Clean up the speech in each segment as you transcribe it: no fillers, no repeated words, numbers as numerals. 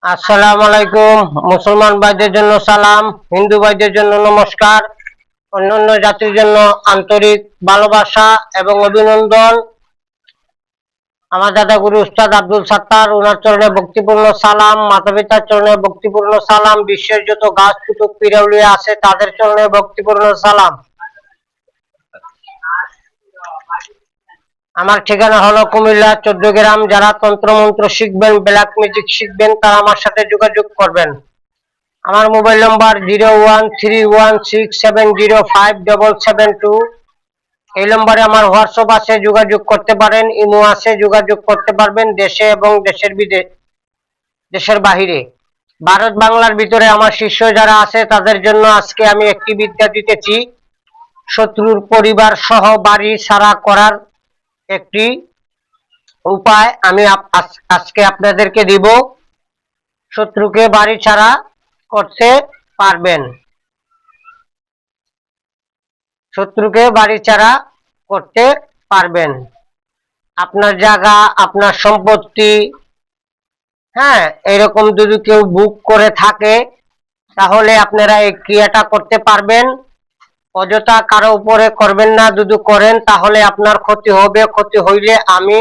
আসসালামু আলাইকুম। মুসলমান ভাইদের জন্য সালাম, হিন্দু ভাইদের জন্য নমস্কার, অন্যান্য জাতির জন্য আন্তরিক ভালোবাসা এবং অভিনন্দন। আমার দাদা গুরু উস্তাদ আব্দুল সাত্তার, ওনার চরণে ভক্তিপূর্ণ সালাম, মাতা পিতার চরণে ভক্তিপূর্ণ সালাম, বিশ্বের যত গাছ কুতুব পিরাউলিয়া আছে তাদের চরণে ভক্তিপূর্ণ সালাম। আমার ঠিকানা হলো কুমিল্লা 14 গ্রাম। যারা তন্ত্রমন্ত্র শিখবেন, ব্ল্যাক ম্যাজিক শিখবেন, তারা আমার সাথে যোগাযোগ করবেন। আমার মোবাইল নম্বর 013167057772। এই নম্বরে আমার হোয়াটসঅ্যাপ আছে, যোগাযোগ করতে পারেন। ইমো আছে, যোগাযোগ করতে পারবেন। দেশে এবং দেশের বাহিরে, ভারত বাংলার ভিতরে আমার শিষ্য যারা আছে তাদের জন্য আজকে আমি একটি বিদ্যা দিতেছি। শত্রুর পরিবার সহ বাড়ি ছাড়া করার একটি উপায় আমি আজকে আপনাদেরকে দিব। শত্রুকে বাড়ি ছাড়া করতে পারবেন, শত্রুকে বাড়ি ছাড়া করতে পারবেন। আপনার জায়গা, আপনার সম্পত্তি, হ্যাঁ, এরকম যদি কেউ বুক করে থাকে তাহলে আপনারা এই ক্রিয়াটা করতে পারবেন। অযথা কারো উপরে করবেন না, যদি করেন তাহলে আপনার ক্ষতি হবে। ক্ষতি হইলে আমি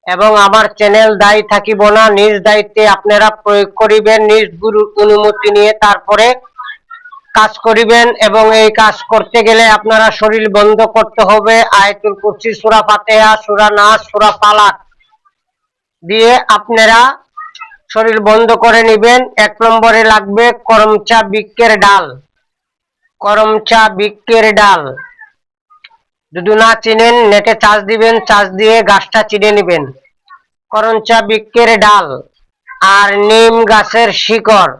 এবং আমার চ্যানেল দায়ী থাকিব না। নিজ দায়িত্বে আপনারা প্রয়োগ করিবেন, নিজ গুরুর অনুমতি নিয়ে তারপরে কাজ করিবেন। এবং এই কাজ করতে গেলে আপনারা শরীর বন্ধ করতে হবে। আয়াতুল কুরসি, সূরা ফাতিহা, সূরা নাস, সূরা ফালাক দিয়ে আপনারা শরীর বন্ধ করে নেবেন। 1 নম্বরে লাগবে করমচা বৃক্ষের ডাল। করমচা বৃক্ষের ডাল যদি না চিনেন, নেটে চার্জ দিবেন, চার্জ দিয়ে গাছটা চিনে নেবেন। করমচা বৃক্ষের ডাল আর নিম গাছের শিকড়,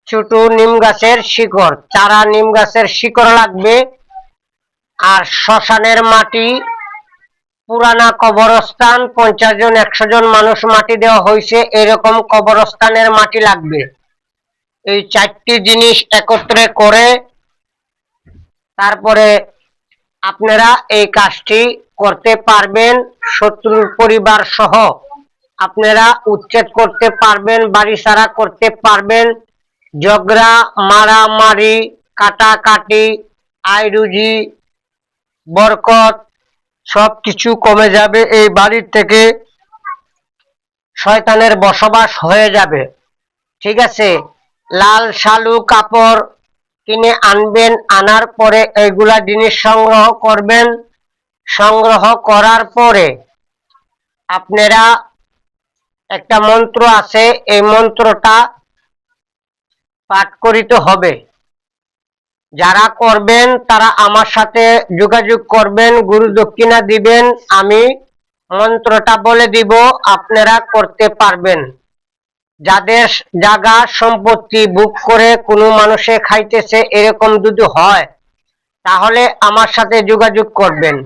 ছোট নিম গাছের শিকড়, চারা নিম গাছের শিকড় লাগবে। আর শ্মশানের মাটি, পুরানা কবরস্থান, 50 জন 100 জন মানুষ মাটি দেওয়া হয়েছে, এরকম কবরস্থানের মাটি লাগবে। এই 4টি জিনিস একত্রে করে তারপরে আপনারা এই কাজটি করতে পারবেন। শত্রুর পরিবার সহ আপনারা উচ্ছেদ করতে পারবেন, বাড়ি ছাড়া করতে পারবেন। ঝগড়া, মারামারি, কাটাকাটি, আয়রুজি, বরকত সবকিছু কমে যাবে। এই বাড়ির থেকে শয়তানের বসবাস হয়ে যাবে। ঠিক আছে, লাল শালু কাপড় কিনে আনবেন। আনার পরে এইগুলা জিনিস সংগ্রহ করবেন। সংগ্রহ করার পরে আপনারা একটা মন্ত্র আছে, এই মন্ত্রটা পাঠ করিতে হবে। যারা করবেন তারা আমার সাথে যোগাযোগ করবেন, গুরু দক্ষিণা দিবেন। আমি মন্ত্রটা বলে দিব, আপনারা করতে পারবেন। যাদের জায়গা সম্পত্তি বুক করে কোনো মানুষে খাইতেছে এরকম যদি হয় তাহলে আমার সাথে যোগাযোগ করবেন।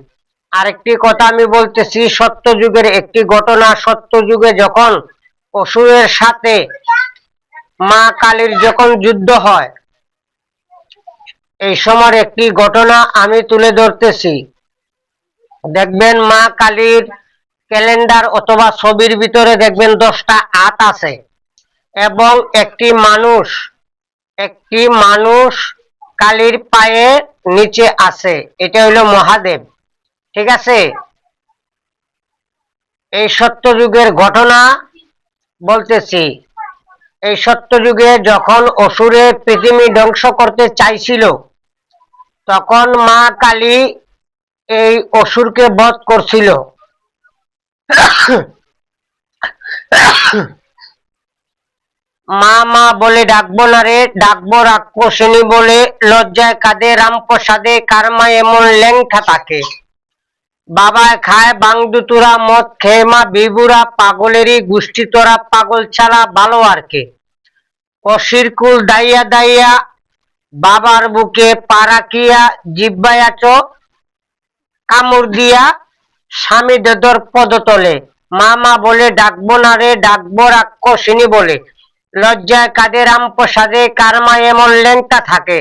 আরেকটি কথা আমি বলতেছি, সত্যযুগের একটি ঘটনা। সত্যযুগে যখন অসুরের সাথে মা কালীর যখন যুদ্ধ হয়, এই সময় একটি ঘটনা আমি তুলে ধরতেছি। দেখবেন মা কালীর ক্যালেন্ডার অথবা ছবির ভিতরে দেখবেন 10টা হাত আছে এবং একটি মানুষ কালীর পায়ে নিচে আছে। এটা হলো মহাদেব। ঠিক আছে, এই সত্যযুগের ঘটনা বলতেছি। এই সত্যযুগে যখন অসুরে পৃথিবী ধ্বংস করতে চাইছিল, তখন মা কালী এই অসুরকে বধ করছিল। মা মা বলে ডাকবো না রে, ডাকবো রাক্ষসিনী বলে। লজ্জায় কাঁদে রামপ্রসাদে, কারমা এমন ল্যাংটা তাকে। বাবায় খায় বাংদুতুরা, মদ খেয়ে মা বিবুরা, পাগলেরই গোষ্ঠী তোরা, পাগল ছাড়া ভালো আর কে। অসির কুল দাইয়া দাইয়া বাবার বুকে পা রাখিয়া, জিব্বায় আছো কামড় দিয়া স্বামী দেদর পদতলে। মা মা বলে ডাকবো না রে, ডাকবো রাক্ষসিনী বলে। লজ্জায় কাঁদে রামপ্রসাদে, কারমা এমন ল্যাংটা থাকে।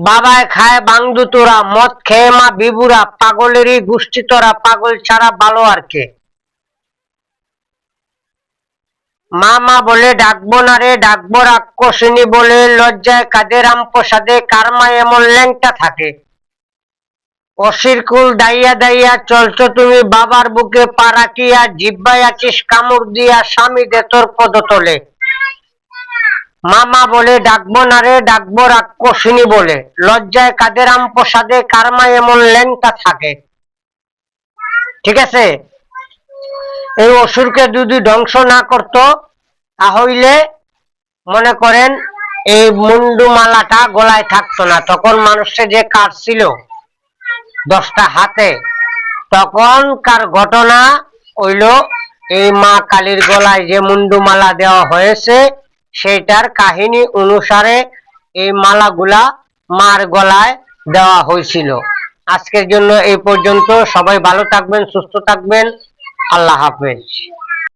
বাবায় খায় বাংদুতুরা, মদ খেয়ে মা বিবুরা, পাগলেরই গোষ্ঠী তোরা, পাগল ছাড়া ভালো আর কে। মা মা বলে ডাকবো না রে, ডাকবো রাক্ষসিনী বলে, লজ্জায় কাঁদে রামপ্রসাদে, কার মা এমন ল্যাংটা থাকে। অসির কুল দাইয়া দাইয়া চলছ তুমি বাবার বুকে পা রাখিয়া, জিহ্বায় আছিস কামড় দিয়া, স্বামী দে তোর পদতলে। মামা বলে ডাকবো না রে, ডাকবো রাক্ষসিনী বলে, লজ্জায় কাঁদে রামপ্রসাদে, কার মা এমন ল্যাংটা থাকে। ঠিক আছে, এই অসুরকে যদি ধ্বংস না করত, তাহলে মনে করেন এই মুন্ডু মালাটা গলায় থাকতো না। তখন মানুষে যে কাটছিল 10টা হাতে, তখনকার ঘটনা হইল এই মা কালীর গলায় যে মুন্ডু মালা দেওয়া হয়েছে, সেইটার কাহিনী অনুসারে এই মালাগুলা মার গলায় দেওয়া হয়েছিল। আজকের জন্য এই পর্যন্ত। সবাই ভালো থাকবেন, সুস্থ থাকবেন। আল্লাহ হাফেজ।